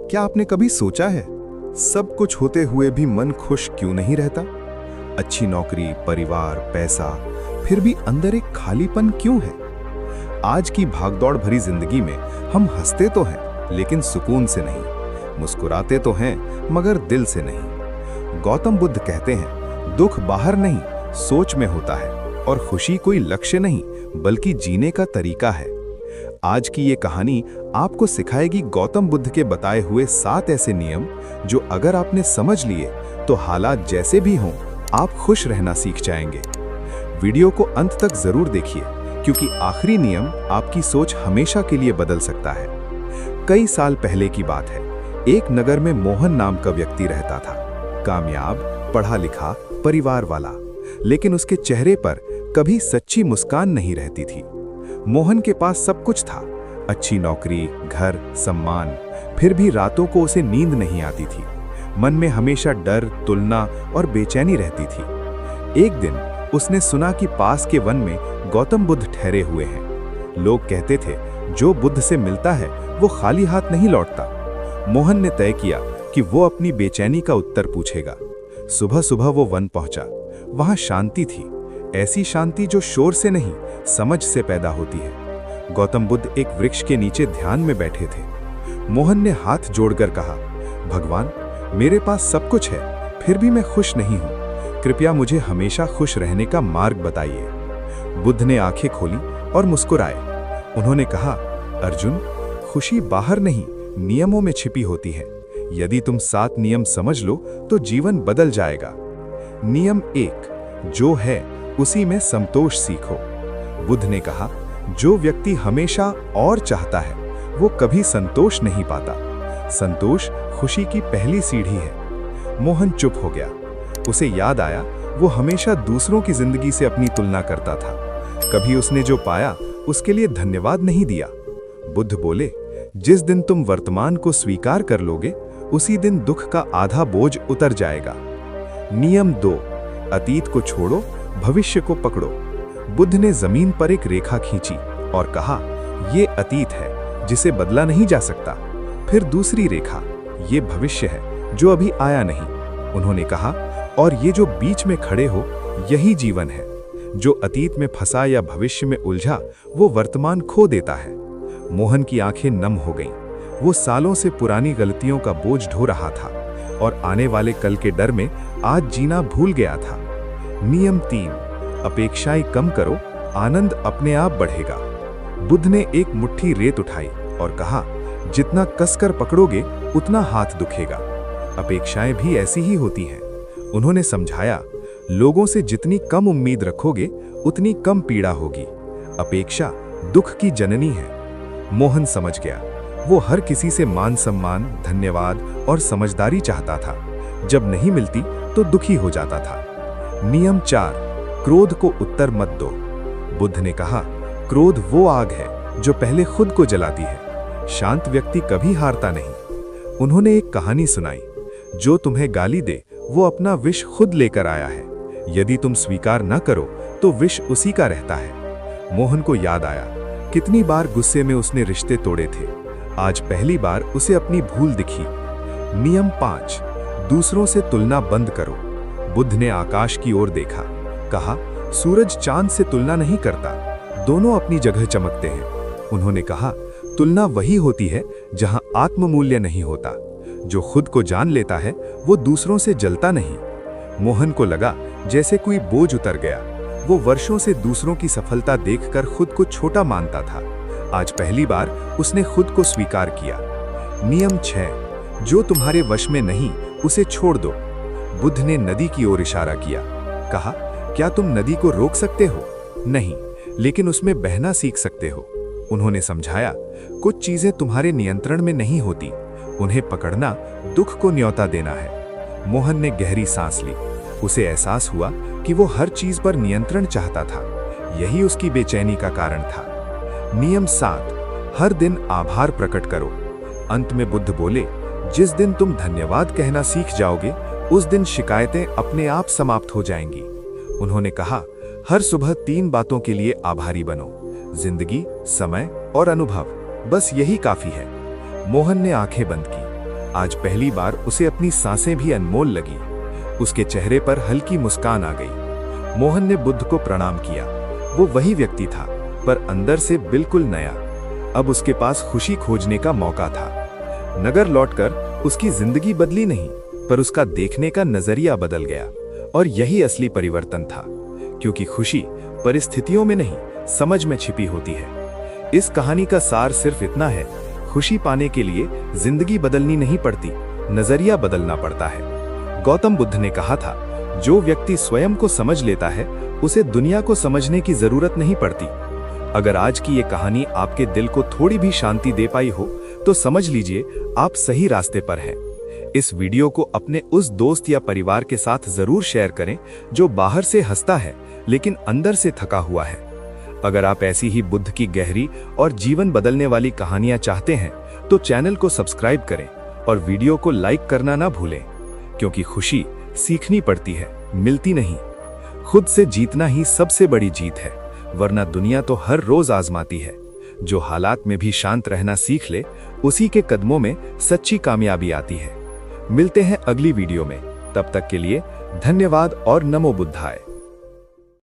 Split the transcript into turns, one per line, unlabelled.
क्या आपने कभी सोचा है, सब कुछ होते हुए भी मन खुश क्यों नहीं रहता? अच्छी नौकरी, परिवार, पैसा, फिर भी अंदर एक खालीपन क्यों है? आज की भागदौड़ भरी जिंदगी में हम हंसते तो हैं, लेकिन सुकून से नहीं। मुस्कुराते तो हैं, मगर दिल से नहीं। गौतम बुद्ध कहते हैं, दुख बाहर नहीं, सोच में होता है, और खुशी कोई लक्ष्य नहीं, बल्कि जीने का तरीका है। आज की ये कहानी आपको सिखाएगी गौतम बुद्ध के बताए हुए 7 ऐसे नियम, जो अगर आपने समझ लिए तो हालात जैसे भी हों, आप खुश रहना सीख जाएंगे। वीडियो को अंत तक जरूर देखिए, क्योंकि आखिरी नियम आपकी सोच हमेशा के लिए बदल सकता है। कई साल पहले की बात है। एक नगर में मोहन नाम का व्यक्ति रहता था। कामयाब, पढ़ा लिखा, परिवार वाला, लेकिन उसके चेहरे पर कभी सच्ची मुस्कान नहीं रहती थी। मोहन के पास सब कुछ था, अच्छी नौकरी, घर, सम्मान, फिर भी रातों को उसे नींद नहीं आती थी। मन में हमेशा डर, तुलना और बेचैनी रहती थी। एक दिन उसने सुना कि पास के वन में गौतम बुद्ध ठहरे हुए हैं। लोग कहते थे, जो बुद्ध से मिलता है वो खाली हाथ नहीं लौटता। मोहन ने तय किया कि वो अपनी बेचैनी का उत्तर पूछेगा। सुबह सुबह वो वन पहुंचा। वहां शांति थी, ऐसी शांति जो शोर से नहीं, समझ से पैदा होती है। गौतम बुद्ध एक वृक्ष के नीचे ध्यान में बैठे थे। मोहन ने हाथ जोड़कर कहा, भगवान, मेरे पास सब कुछ है, फिर भी मैं खुश नहीं हूं। कृपया मुझे हमेशा खुश रहने का मार्ग बताइए। बुद्ध ने आंखें खोली और मुस्कुराए। उन्होंने कहा, अर्जुन, खुशी बाहर नहीं, नियमों में छिपी होती है। यदि तुम 7 नियम समझ लो तो जीवन बदल जाएगा। नियम 1, जो है उसी में संतोष सीखो। बुद्ध ने कहा, जो व्यक्ति हमेशा और चाहता है वो कभी संतोष नहीं पाता। संतोष खुशी की पहली सीढ़ी है। मोहन चुप हो गया। उसे याद आया, वो हमेशा दूसरों की जिंदगी से अपनी तुलना करता था। कभी उसने जो पाया उसके लिए धन्यवाद नहीं दिया। बुद्ध बोले, जिस दिन तुम वर्तमान को स्वीकार कर लोगे, उसी दिन दुख का आधा बोझ उतर जाएगा। नियम 2, अतीत को छोड़ो, भविष्य को पकड़ो। बुद्ध ने जमीन पर एक रेखा खींची और कहा, ये अतीत है जिसे बदला नहीं जा सकता। फिर दूसरी रेखा, ये भविष्य है जो अभी आया नहीं। उन्होंने कहा, और ये जो बीच में खड़े हो, यही जीवन है। जो अतीत में फंसा या भविष्य में उलझा, वो वर्तमान खो देता है। मोहन की आंखें नम हो गईं। वो सालों से पुरानी गलतियों का बोझ ढो रहा था और आने वाले कल के डर में आज जीना भूल गया था। नियम 3, अपेक्षाएं कम करो, आनंद अपने आप बढ़ेगा। बुद्ध ने एक मुट्ठी रेत उठाई और कहा, जितना कसकर पकड़ोगे उतना हाथ दुखेगा। अपेक्षाएं भी ऐसी ही होती हैं। उन्होंने समझाया, लोगों से जितनी कम उम्मीद रखोगे उतनी कम पीड़ा होगी। अपेक्षा दुख की जननी है। मोहन समझ गया। वो हर किसी से मान सम्मान, धन्यवाद और समझदारी चाहता था। जब नहीं मिलती तो दुखी हो जाता था। नियम 4, क्रोध को उत्तर मत दो। बुद्ध ने कहा, क्रोध वो आग है जो पहले खुद को जलाती है। शांत व्यक्ति कभी हारता नहीं। उन्होंने एक कहानी सुनाई, जो तुम्हें गाली दे वो अपना विष खुद लेकर आया है। यदि तुम स्वीकार न करो तो विष उसी का रहता है। मोहन को याद आया, कितनी बार गुस्से में उसने रिश्ते तोड़े थे। आज पहली बार उसे अपनी भूल दिखी। नियम 5, दूसरों से तुलना बंद करो। बुद्ध ने आकाश की ओर देखा, कहा, सूरज चांद से तुलना नहीं करता, दोनों अपनी जगह चमकते हैं। उन्होंने कहा, तुलना वही होती है जहां आत्ममूल्य नहीं होता। जो खुद को जान लेता है वो दूसरों से जलता नहीं। मोहन को लगा जैसे कोई बोझ उतर गया। वो वर्षों से दूसरों की सफलता देखकर खुद को छोटा मानता था। आज पहली बार उसने खुद को स्वीकार किया। नियम 6, जो तुम्हारे वश में नहीं उसे छोड़ दो। बुद्ध ने नदी की ओर इशारा किया, कहा, क्या तुम नदी को रोक सकते हो? नहीं, लेकिन उसमें बहना सीख सकते हो। उन्होंने समझाया, कुछ चीजें तुम्हारे नियंत्रण में नहीं होती, उन्हें पकड़ना दुख को न्योता देना है। मोहन ने गहरी सांस ली। उसे एहसास हुआ कि वो हर चीज पर नियंत्रण चाहता था। यही उसकी बेचैनी का कारण था। नियम 7, हर दिन आभार प्रकट करो। अंत में बुद्ध बोले, जिस दिन तुम धन्यवाद कहना सीख जाओगे, उस दिन शिकायतें अपने आप समाप्त हो जाएंगी। उन्होंने कहा, हर सुबह 3 बातों के लिए आभारी बनो, जिंदगी, समय और अनुभव, बस यही काफी है। मोहन ने आंखें बंद की। आज पहली बार उसे अपनी सांसें भी अनमोल लगी। उसके चेहरे पर हल्की मुस्कान आ गई। मोहन ने बुद्ध को प्रणाम किया। वो वही व्यक्ति था, पर अंदर से बिल्कुल नया। अब उसके पास खुशी खोजने का मौका था। नगर लौटकर उसकी जिंदगी बदली नहीं, पर उसका देखने का नजरिया बदल गया। और यही असली परिवर्तन था, क्योंकि खुशी परिस्थितियों में नहीं, समझ में छिपी होती है। इस कहानी का सार सिर्फ इतना है, खुशी पाने के लिए जिंदगी बदलनी नहीं पड़ती, नजरिया बदलना पड़ता है। गौतम बुद्ध ने कहा था, जो व्यक्ति स्वयं को समझ लेता है उसे दुनिया को समझने की जरूरत नहीं पड़ती। अगर आज की ये कहानी आपके दिल को थोड़ी भी शांति दे पाई हो तो समझ लीजिए आप सही रास्ते पर हैं। इस वीडियो को अपने उस दोस्त या परिवार के साथ जरूर शेयर करें जो बाहर से हंसता है लेकिन अंदर से थका हुआ है। अगर आप ऐसी ही बुद्ध की गहरी और जीवन बदलने वाली कहानियां चाहते हैं तो चैनल को सब्सक्राइब करें और वीडियो को लाइक करना ना भूलें, क्योंकि खुशी सीखनी पड़ती है, मिलती नहीं। खुद से जीतना ही सबसे बड़ी जीत है, वरना दुनिया तो हर रोज आजमाती है। जो हालात में भी शांत रहना सीख ले, उसी के कदमों में सच्ची कामयाबी आती है। मिलते हैं अगली वीडियो में, तब तक के लिए धन्यवाद और नमो बुद्धाय।